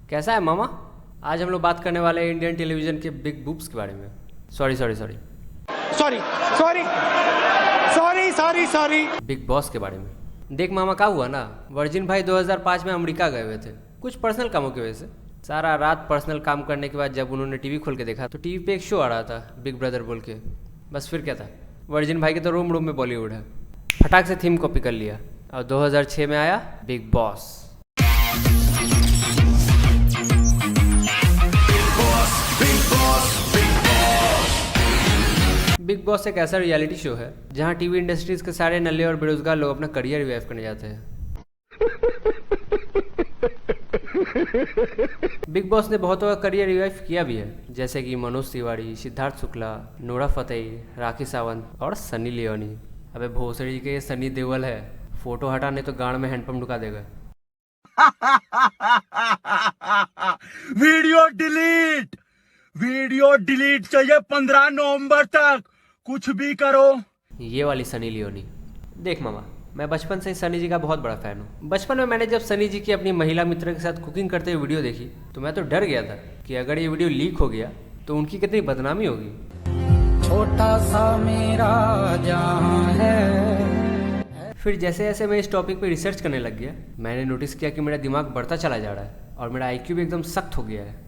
कैसा है मामा? आज हम लोग बात करने वाले हैं इंडियन टेलीविजन के बिग बूब्स के बारे में। सॉरी बिग बॉस के बारे में। देख मामा, क्या हुआ ना, वर्जिन भाई 2005 में अमेरिका गए हुए थे कुछ पर्सनल कामों की वजह से। सारा रात पर्सनल काम करने के बाद जब उन्होंने टीवी खोल के देखा तो टीवी पे एक शो आ रहा था, बिग ब्रदर बोल के। बस फिर क्या था, वर्जिन भाई के तो रूम में बॉलीवुड है, फटाक से थीम कॉपी कर लिया और 2006 में आया बिग बॉस। बिग बॉस एक ऐसा रियलिटी शो है जहां टीवी इंडस्ट्रीज के सारे नल्ले और बेरोजगार लोग अपना करियर रिवाइव करने जाते हैं। बिग बॉस ने बहुतों का करियर रिवाइव किया भी है, जैसे कि मनोज तिवारी, सिद्धार्थ शुक्ला, नोरा फतेही, राखी सावंत और सनी लियोनी। अबे भोसड़ी के सनी देओल है, फोटो हटाने तो गांड में हैंडपंप ढुका देगा। वीडियो डिलीट चाहिए 15 नवंबर तक, कुछ भी करो। ये वाली सनी लियोनी। देख मामा, मैं बचपन से ही सनी जी का बहुत बड़ा फैन हूँ। बचपन में मैंने जब सनी जी की अपनी महिला मित्र के साथ कुकिंग करते हुए वीडियो देखी तो मैं तो डर गया था कि अगर ये वीडियो लीक हो गया तो उनकी कितनी बदनामी होगी। छोटा सा मेरा जहां है। फिर जैसे जैसे मैं इस टॉपिक पे रिसर्च करने लग गया, मैंने नोटिस किया कि मेरा दिमाग बढ़ता चला जा रहा है और मेरा IQ भी एकदम सख्त हो गया है।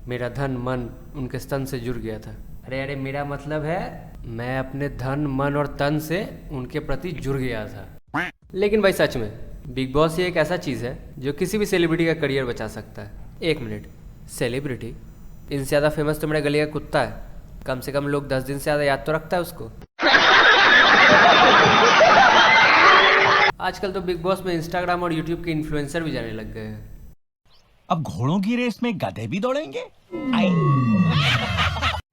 मेरा धन मन उनके स्तन से जुड़ गया था। अरे मेरा मतलब है मैं अपने धन मन और तन से उनके प्रति जुड़ गया था। लेकिन भाई सच में बिग बॉस ये एक ऐसा चीज़ है जो किसी भी सेलिब्रिटी का करियर बचा सकता है। एक मिनट, सेलिब्रिटी? इनसे ज़्यादा फेमस तो मेरा गली का कुत्ता है। कम से कम लोग 10 दिन से ज़्यादा याद तो रखता है उसको। आजकल तो बिग बॉस में इंस्टाग्राम और यूट्यूब के इन्फ्लुएंसर भी जाने लग गए हैं। अब घोड़ों की रेस में गधे भी दौड़ेंगे।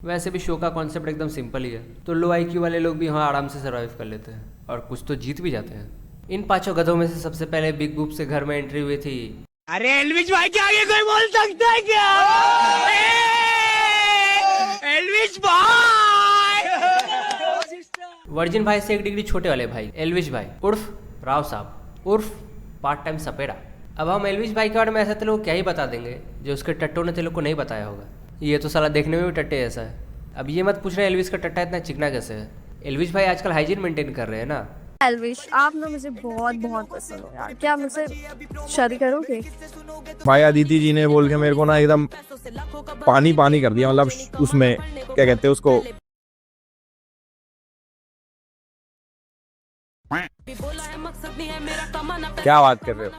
वैसे भी शो का कॉन्सेप्ट एकदम सिंपल ही है, तो लो IQ वाले लोग भी यहाँ आराम से सर्वाइव कर लेते हैं और कुछ तो जीत भी जाते हैं। इन 5 गधों में से सबसे पहले बिग बूब से घर में एंट्री हुई थी। अरे एल्विश भाई के आगे कोई बोल सकता है क्या? एल्विश भाई! वर्जिन भाई से 1 डिग्री छोटे वाले भाई एल्विश भाई उर्फ राव साहब उर्फ पार्ट टाइम सपेरा। अब हम एल्विश भाई के बारे में ऐसा तेरे को क्या ही बता देंगे जो उसके टट्टों ने तेरे को नहीं बताया होगा। ये तो साला देखने में भी टट्टे जैसा है। अब ये मत पूछना एल्विश का टट्टा इतना चिकना कैसे है। एल्विश भाई आजकल हाइजीन मेंटेन कर रहे हैं ना। एल्विश, आप ना मुझे बहुत बहुत पसंद हो यार, क्या मुझसे शादी करोगे? भाई अदिति जी ने बोल के मेरे को ना एकदम पानी कर दिया, मतलब उसमें क्या कहते हैं उसको, क्या बात कर रहे हो?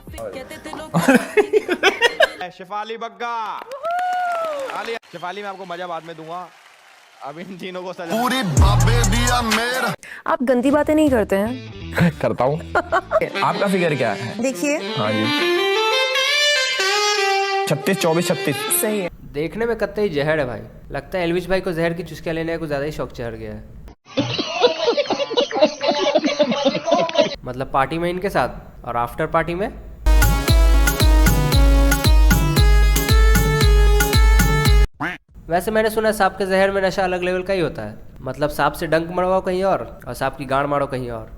शिफाली बग्गा, शिफाली मैं आपको मजा बाद में दूंगा, अब इन तीनों को सजा। पूरी बाबे दिया मेरा। आप गंदी बातें नहीं करते हैं? करता हूँ। आपका फिगर क्या है? देखिए। हाँ जी, 36 24 36 सही है। देखने में कत्ते ही जहर है भाई। लगता है एल्विश भाई को जहर की चुस्कियां लेने का कुछ ज्यादा ही शौक चढ़ गया है। मतलब पार्टी में इनके साथ और आफ्टर पार्टी में वैसे मैंने सुना है सांप के जहर में नशा अलग लेवल का ही होता है। मतलब सांप से डंक मरवाओ कहीं और सांप की गांड मारो कहीं और।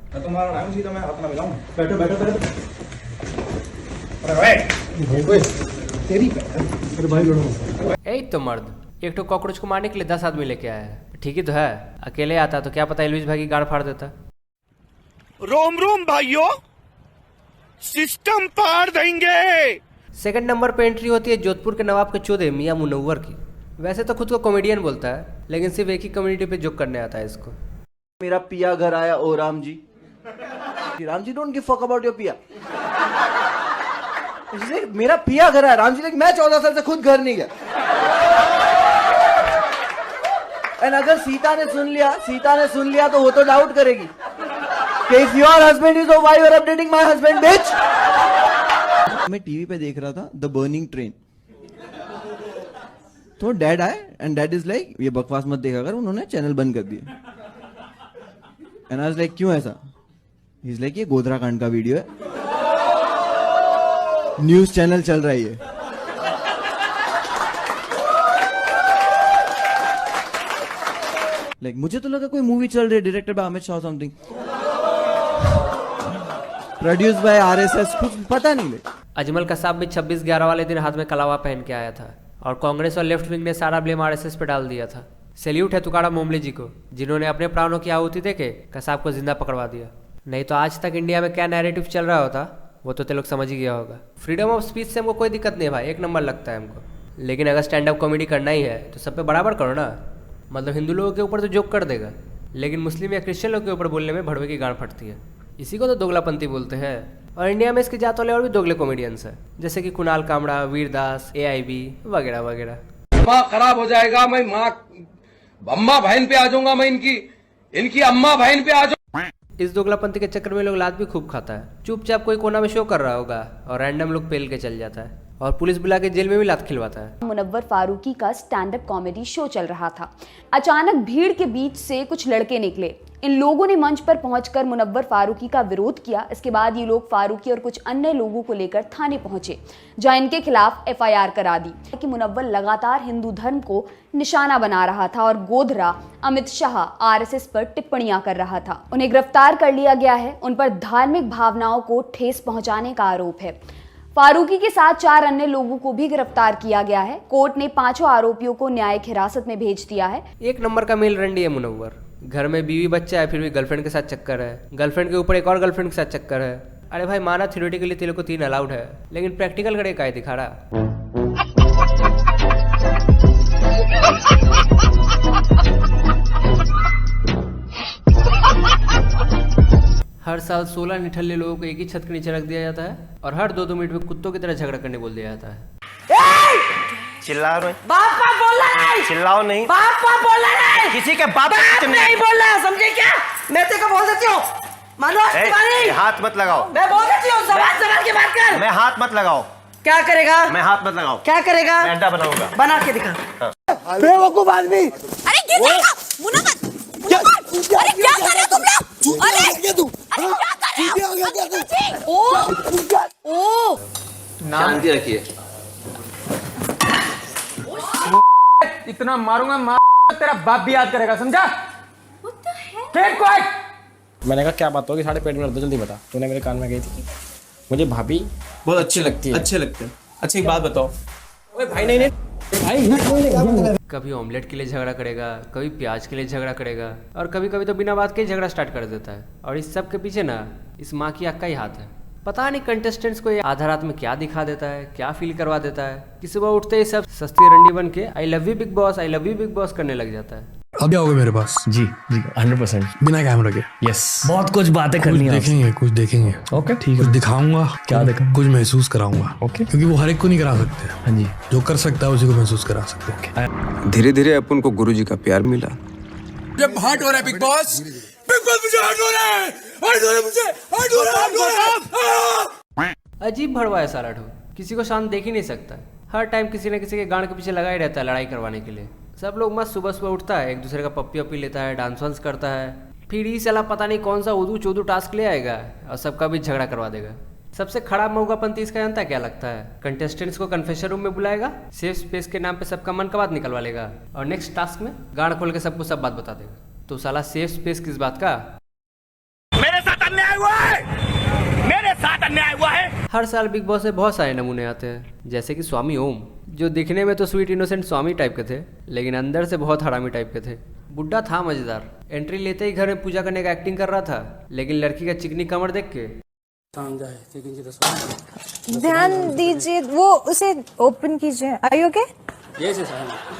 यही तो मर्द एक तो कॉकरोच को मारने के लिए 10 आदमी लेके आया है। ठीक ही तो है, अकेले आता तो क्या पता एल्विश भाई की गांड फाड़ देता। रोम रोम भाइयों, सिस्टम पार देंगे। सेकंड नंबर पे एंट्री होती है जोधपुर के नवाब के चौधे मियां मुनव्वर की। वैसे तो खुद को कॉमेडियन बोलता है, लेकिन सिर्फ एक ही कम्युनिटी पे जोक करने आता है इसको। मेरा पिया घर आया ओ Ram ji. Ram ji don't give fuck about your पिया। मेरा पिया घर आया राम जी, लेकिन मैं 14 साल से खुद घर नहीं गया। एंड अगर सीता ने सुन लिया तो वो तो डाउट करेगी कि if your husband is, why you are updating my husband bitch. मैं टीवी पे देख रहा था द बर्निंग ट्रेन, तो डैड आए एंड डैड इज लाइक ये बकवास मत देखा कर, उन्होंने चैनल बंद कर दिया। एंड आई वाज लाइक क्यों ऐसा? ही इज लाइक ये गोधरा कांड का वीडियो है, न्यूज चैनल चल रहा है ये। लाइक मुझे तो लगा कोई मूवी चल रही है directed by Amit Shah something. Produce by RSS, कुछ पता नहीं ले। अजमल कसाब भी 26/11 वाले दिन हाथ में कलावा पहन के आया था और कांग्रेस और लेफ्ट विंग ने सारा ब्लेम आरएसएस पे डाल दिया था। सैल्यूट है तुकाड़ा मोमले जी को, जिन्होंने अपने प्राणों की आहुति देके कसाब को जिंदा पकड़वा दिया। नहीं तो आज तक इंडिया में क्या नैरेटिव चल रहा होता वो तो लोग समझ ही गया होगा। फ्रीडम ऑफ स्पीच से हमको कोई दिक्कत नहीं है भाई, एक नंबर लगता है हमको। लेकिन अगर स्टैंड अप कॉमेडी करना ही है तो सब पे बराबर करो ना। मतलब हिंदू लोगों के ऊपर तो जोक कर देगा, लेकिन मुस्लिम या क्रिश्चियन लोग के ऊपर बोलने में भड़वे की गांड फटती है। इसी को तो दोगलापंथी बोलते हैं। और इंडिया में इसके जात वाले और भी दोगले कॉमेडियंस हैं, जैसे कि कुणाल कामड़ा, वीरदास, AIB वगैरह वगैरह। दिमाग खराब हो जाएगा, मैं माँ अम्मा बहन पे आ जाऊंगा, मैं इनकी अम्मा बहन पे आ जाऊंगा। इस दोगलापंथी के चक्कर में लोग लात भी खूब खाता है। चुपचाप कोई कोना में शो कर रहा होगा और रैंडम लोग पेल के चल जाता है और पुलिस बुला के जेल में भी लात खिलवाता है। मुनव्वर फारूकी का स्टैंड अप कॉमेडी शो चल रहा था। अचानक भीड़ के बीच से कुछ लड़के निकले। इन लोगों ने मंच पर पहुंचकर मुनव्वर फारूकी का विरोध किया। इसके बाद ये लोग फारूकी और कुछ अन्य लोगों को लेकर थाने पहुंचे, जहां इनके खिलाफ FIR करा दी कि मुनव्वर लगातार हिंदू धर्म को निशाना बना रहा था और गोधरा अमित शाह RSS पर टिप्पणियां कर रहा था। उन्हें गिरफ्तार कर लिया गया है। उन पर धार्मिक भावनाओं को ठेस पहुंचाने का आरोप है। फारूकी के साथ 4 अन्य लोगों को भी गिरफ्तार किया गया है। कोर्ट ने 5 आरोपियों को न्यायिक हिरासत में भेज दिया है। एक नंबर का मेल रंडी है मुनव्वर। घर में बीवी बच्चा है, फिर भी गर्लफ्रेंड के साथ चक्कर है। गर्लफ्रेंड के ऊपर एक और गर्लफ्रेंड के साथ चक्कर है। अरे भाई माना थ्योरेटिकली तेरे को 3 अलाउड है, लेकिन प्रैक्टिकल करे का दिखा रहा। हर साल 16 निठल्ले लोगों को एक ही छत के नीचे रख दिया जाता है और हर 2-2 मिनट में कुत्तों की तरह झगड़ा करने बोल दिया जाता है। चिल्ला रहे बाप बाप बोल रहा है, चिल्लाओ नहीं, बाप बाप बोल रहा है, किसी के बाप नहीं बोल रहा, समझे क्या? मैं तेरे को बोल देती हूँ, मनोज तिवारी, हाथ मत लगाओ। मैं बोल देती हूँ, सवाल के बात कर। मैं हाथ मत लगाओ। क्या करेगा? मैं हाथ मत लगाओ। क्या करेगा? मैं अंडा बनाऊंगा। बना के दिखा। बेवकूफ आदमी। अरे गिर जाएगा मुनव्वर, अरे क्या कर रहे हो तुम लोग? अरे क्या कर रहे हो? ओ नाम क्या रखिए? इतना मारूंगा तेरा बाप भी याद करेगा, समझा? मैंने कहा क्या बात होगी, साढ़े पेट में दर्द, जल्दी बता। तूने मेरे कान में गई थी मुझे भाभी बहुत अच्छी लगती है। अच्छे लगते हैं। अच्छा एक बात बताओ। ओए भाई नहीं भाई, कभी ऑमलेट के लिए झगड़ा करेगा, कभी प्याज के लिए झगड़ा करेगा और कभी कभी तो बिना बात के झगड़ा स्टार्ट कर देता है। और इस सब के पीछे ना इस माँ की आग का ही हाथ है। पता नहीं कंटेस्टेंट्स को ये आधा रात में क्या दिखा देता है, क्या फील करवा देता है कि सुबह उठते ही सब सस्ती रंडी बन के I love you big boss, I love you big boss करने लग जाता है। अभी आओगे मेरे पास? जी जी 100% बिना कैमरा के? यस। बहुत कुछ बातें करनी है, कुछ देखेंगे। ओके ठीक है। कुछ दिखाऊंगा। क्या देखा? कुछ महसूस कराऊंगा। ओके। क्योंकि वो हर एक को नहीं करा सकते। हाँ जी। जो कर सकता है उसी को महसूस करा सकते हैं। धीरे धीरे अपन को गुरुजी का प्यार मिला। जब हर्ट हो रहा है बिग बॉस मुझे हर्ट हो रहा है, मुझे अजीब भड़वा है सारा ठो, किसी को शांत देख ही नहीं सकता। हर टाइम किसी न किसी के गांड के पीछे लगा ही रहता है लड़ाई करवाने के लिए। सब लोग मस्त सुबह सुबह उठता है, एक दूसरे का पप्पी वप्पी लेता है, डांस वांस करता है, फिर ही साला पता नहीं कौन सा उदू चोदू टास्क ले आएगा और सबका भी झगड़ा करवा देगा। सबसे खराब मऊगापंती इसका जानता क्या लगता है? कंटेस्टेंट्स को कन्फेशन रूम में बुलाएगा, सेफ स्पेस के नाम पे सबका मन का बात निकलवा लेगा और नेक्स्ट टास्क में गांड खोल के सबको सब बात बता देगा। तो साला सेफ स्पेस किस बात का? मेरे साथ अन्याय हुआ है, मेरे साथ अन्याय हुआ है। हर साल बिग बॉस में बहुत सारे नमूने आते हैं, जैसे कि स्वामी ओम, जो दिखने में तो स्वीट इनोसेंट स्वामी टाइप के थे, लेकिन अंदर से बहुत हरामी टाइप के थे। बुड्ढा था मजेदार, एंट्री लेते ही घर में पूजा करने का एक्टिंग कर रहा था, लेकिन लड़की का चिकनी कमर देख के ध्यान दीजिए, वो उसे ओपन कीजिए। Are you okay?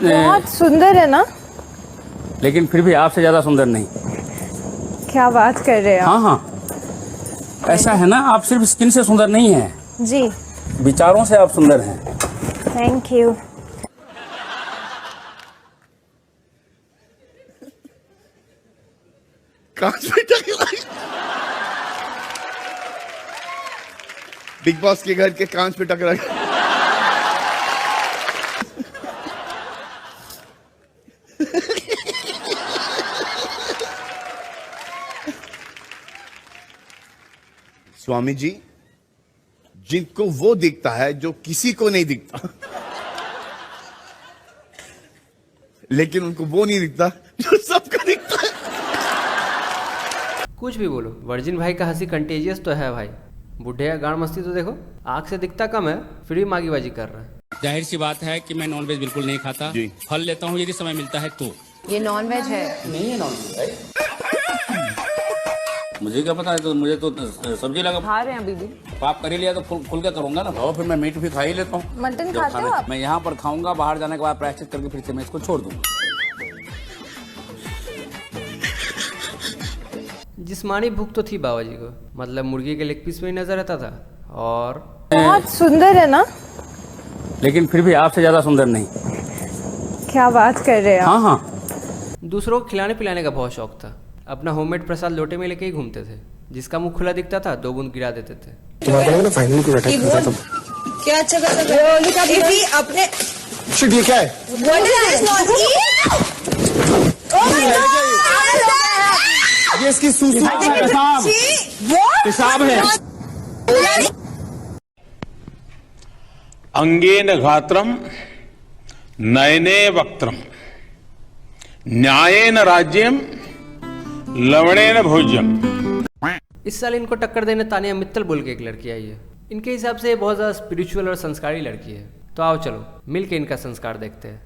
बहुत सुंदर है ना, लेकिन फिर भी आपसे ज्यादा सुंदर नहीं। क्या बात कर रहे हैं आप? हाँ हाँ, ऐसा है ना, आप सिर्फ स्किन से सुंदर नहीं हैं जी, विचारों से आप सुंदर हैं। Thank you. बिग बॉस के घर के कांच पे टकरा स्वामी जी, जिनको वो दिखता है जो किसी को नहीं दिखता, लेकिन उनको वो नहीं दिखता जो सबको दिखता है। कुछ भी बोलो, वर्जिन भाई का हंसी कंटेजियस तो है भाई, बुढ़े का गाड़ मस्ती तो देखो, आँख से दिखता कम है, फिर भी मांगीबाजी कर रहा है। जाहिर सी बात है कि मैं नॉनवेज बिल्कुल नहीं खाता, फल लेता हूँ यदि समय मिलता है तो। ये नॉनवेज है? नहीं है नॉनवेज। मुझे क्या पता है, तो मुझे तो सब्जी लगा। खा रहे हैं अभी भी? पाप कर ही लिया तो खुल के करूंगा ना। और फिर मैं मीट भी खा ही लेता हूँ। मटन खाते हो आप? मैं यहाँ पर खाऊंगा, बाहर जाने के बाद प्रायश्चित करके फिर से मैं इसको छोड़ दूंगा। जिस्मानी भूख तो थी बाबा जी को, मतलब मुर्गी के लेग पीस में ही नजर आता था। और बहुत सुंदर है ना? लेकिन फिर भी आपसे ज्यादा सुंदर नहीं। क्या बात कर रहे हैं आप? हाँ हाँ। दूसरों को खिलाने पिलाने का बहुत शौक था। अपना होममेड प्रसाद लोटे में लेके ही घूमते थे। जिसका मुंह खुला दिखता था 2 बूंद गिरा देते थे। क्या अच्छा करता अपने ये क्या है? ये इसकी पेशाब है। अंगेन गात्रम नयने वक्त्रम न्यायेन राज्यम लवणेन भोज्यम। इस साल इनको टक्कर देने तानिया मित्तल बोल के एक लड़की आई है। इनके हिसाब से बहुत ज़्यादा स्पिरिचुअल और संस्कारी लड़की है। तो आओ चलो मिल के इनका संस्कार देखते हैं।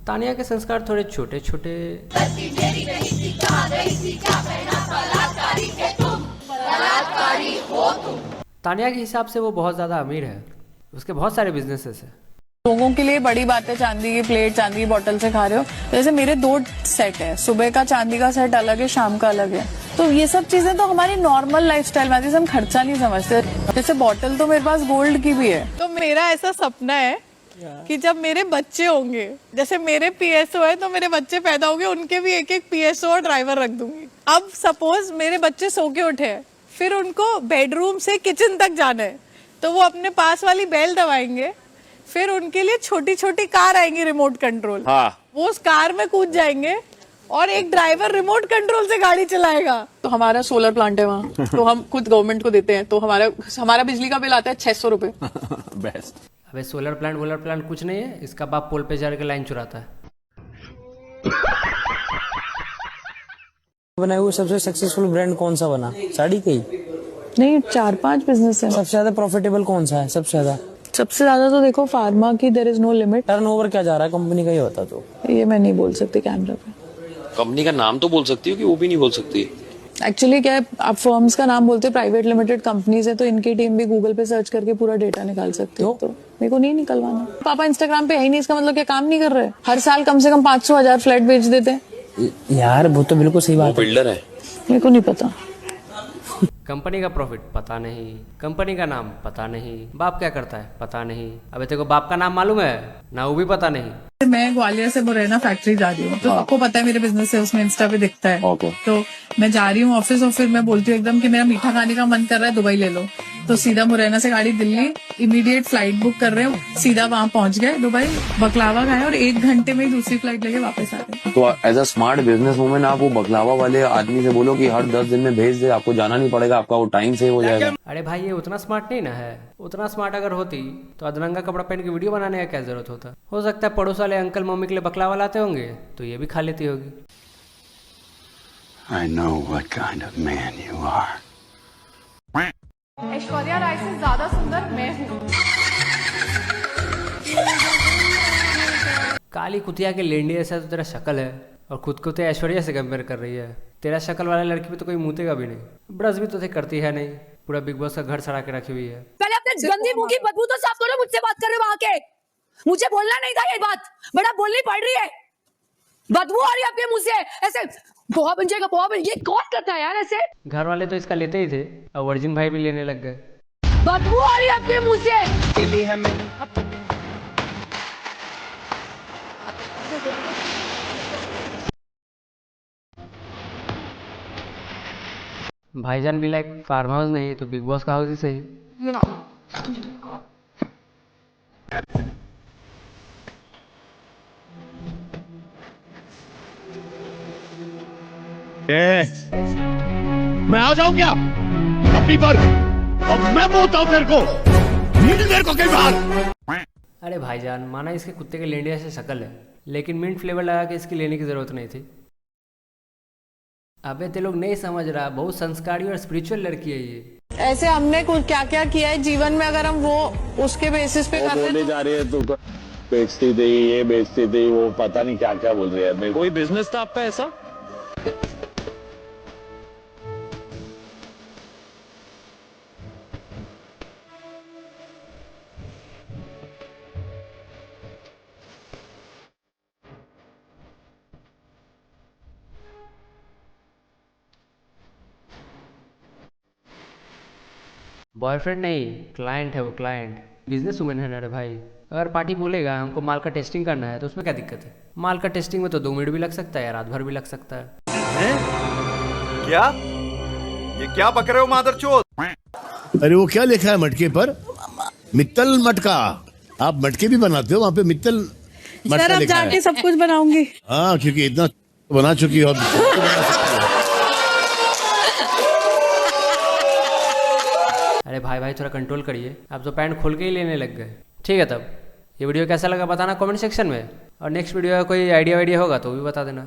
तानिया के संस्कार थोड़े छोटे छोटे। तानिया के हिसाब से वो बहुत ज़्यादा अमीर है, उसके बहुत सारे बिजनेसेस हैं। लोगों के लिए बड़ी बात है, चांदी की प्लेट, चांदी की बोतल से खा रहे हो। जैसे मेरे 2 सेट है, सुबह का चांदी का सेट अलग है, शाम का अलग है। तो ये सब चीजें तो हमारी नॉर्मल लाइफस्टाइल में आती है, हम खर्चा नहीं समझते। जैसे बोतल तो मेरे पास गोल्ड की भी है। तो मेरा ऐसा सपना है कि जब मेरे बच्चे होंगे, जैसे मेरे पीएसओ है तो मेरे बच्चे पैदा होंगे, उनके भी एक पीएसओ और ड्राइवर रख दूंगी। अब सपोज मेरे बच्चे सो के उठे, फिर उनको बेडरूम से किचन तक जाना है, तो वो अपने पास वाली बेल दबाएंगे, फिर उनके लिए छोटी छोटी कार आएंगी रिमोट कंट्रोल। वो उस कार में कूद जाएंगे और एक ड्राइवर रिमोट कंट्रोल से गाड़ी चलाएगा। तो हमारा सोलर प्लांट है वहाँ, तो हम खुद गवर्नमेंट को देते हैं, तो हमारा बिजली का बिल आता है 600 रुपए। बेस्ट। अबे सोलर प्लांट कुछ नहीं है, इसका बाप पोल पे जा के लाइन चुराता है। बनाए हुए सबसे सक्सेसफुल ब्रांड कौन सा बना? साड़ी का ही? नहीं, 4-5 बिजनेस है। सबसे ज्यादा प्रॉफिटेबल कौन सा है? सबसे ज्यादा तो देखो फार्मा की there is no limit. Turnover क्या जा रहा है कंपनी का, ये बता दो। ये मैं नहीं बोल सकती कैमरा पे। कंपनी का नाम तो बोल सकती हो कि वो भी नहीं बोल सकती? एक्चुअली क्या है, आप फर्म्स का नाम बोलते, प्राइवेट लिमिटेड कंपनीज है, तो इनकी टीम भी गूगल पे सर्च करके पूरा डेटा निकाल सकती है। तो मेरे को नहीं निकलवाना। पापा इंस्टाग्राम पे है ही नहीं, इसका मतलब क्या काम नहीं कर रहे? हर साल कम से कम 500,000 फ्लैट बेच देते हैं। यार वो तो बिल्कुल सही बात है। बिल्डर है। मेरे को नहीं पता। कंपनी का प्रॉफिट पता नहीं, कंपनी का नाम पता नहीं, बाप क्या करता है पता नहीं। अबे तेरे को बाप का नाम मालूम है ना? वो भी पता नहीं। मैं ग्वालियर से मुरैना फैक्ट्री जा रही हूँ, तो आपको पता है मेरे बिजनेस है, उसमें इंस्टा पे दिखता है। तो मैं जा रही हूँ ऑफिस और फिर मैं बोलती हूँ एकदम कि मेरा मीठा खाने का मन कर रहा है, दुबई ले लो। तो सीधा मुरैना से गाड़ी दिल्ली, इमीडिएट फ्लाइट बुक कर रहे हो, सीधा वहाँ पहुँच गए दुबई, बकलावा खाए और 1 घंटे में ही दूसरी फ्लाइट लेके वापस आ गए। तो as a smart business woman आप वो बकलावा वाले आदमी से बोलो कि हर 10 दिन में भेज दे, आपको जाना नहीं पड़ेगा, आपका वो टाइम सेव हो जाएगा। अरे भाई ये उतना स्मार्ट नहीं ना है। उतना स्मार्ट अगर होती तो अदरंगा कपड़ा पहन के वीडियो बनाने का क्या जरूरत होता। हो सकता है पड़ोस वाले अंकल मम्मी के लिए बकलावा लाते होंगे तो ये भी खा लेती होगी। I know what kind of man you are. Aishwarya Rai से ज्यादा सुंदर मैं हूँ। काली कुतिया के लेंडी ऐसा तो तेरा शक्ल है, और खुद को तो ऐश्वर्या से कंपेयर कर रही है। तेरा शक्ल वाला लड़की पे तो कोई मुतेगा भी नहीं, ब्रश भी तो करती है नहीं। पूरा बिग बॉस का घर सड़ा के रखी हुई है। पहले अपने गंदी मुंह की बदबू तो साफ करो। मुझसे बात कर रहे हो वहां के, मुझे बोलना नहीं था ये बात, बड़ा बोलनी पड़ रही है। बदबू आ रही है आपके मुंह से, ऐसे पोहा बन जाएगा, पोहा बन। ये कौन करता है यार ऐसे? घर वाले तो इसका लेते ही थे, और वर्जिन भाई भी लेने लग गए। बदबू आ रही है आपके मुंह से। भाईजान भी लाइक फार्म हाउस नहीं तो बिग बॉस का हाउस ही सही। मैं आ जाऊं क्या अपनी पर? अब मैं बोलता हूं तेरे को, मेरे को कई बार। अरे भाईजान, माना इसके कुत्ते के लेंडिया से शक्ल है, लेकिन मिंट फ्लेवर लगा के इसकी लेने की जरूरत नहीं थी। अबे ते लोग नहीं समझ रहा, बहुत संस्कारी और स्पिरिचुअल लड़की है ये। ऐसे हमने कुछ क्या क्या किया है जीवन में, अगर हम वो उसके बेसिस पे करते बोले जा रही है, तू बेचती थी, ये बेचती थी, वो पता नहीं क्या क्या बोल रही है। मेरे कोई बिजनेस था आपका ऐसा? बॉयफ्रेंड नहीं, क्लाइंट है वो, क्लाइंट। बिजनेस वुमेन है ना रे भाई। अगर पार्टी बोलेगा हमको माल का टेस्टिंग करना है तो उसमें क्या दिक्कत है? माल का टेस्टिंग में तो 2 मिनट भी लग सकता है या रात भर भी लग सकता है। क्या ये क्या बक रहे हो मादरचोद? अरे वो क्या लिखा है मटके पर? मित्तल मटका। आप मटके भी बनाते हो? वहाँ पे मित्तल मटका सर, अब लिखा जाके है। सब कुछ बनाऊंगी। हाँ, क्योंकि इतना बना चुकी हो। अरे भाई थोड़ा कंट्रोल करिए, आप तो पैंट खोल के ही लेने लग गए। ठीक है, तब ये वीडियो कैसा लगा बताना कमेंट सेक्शन में, और नेक्स्ट वीडियो का कोई आइडिया होगा तो भी बता देना।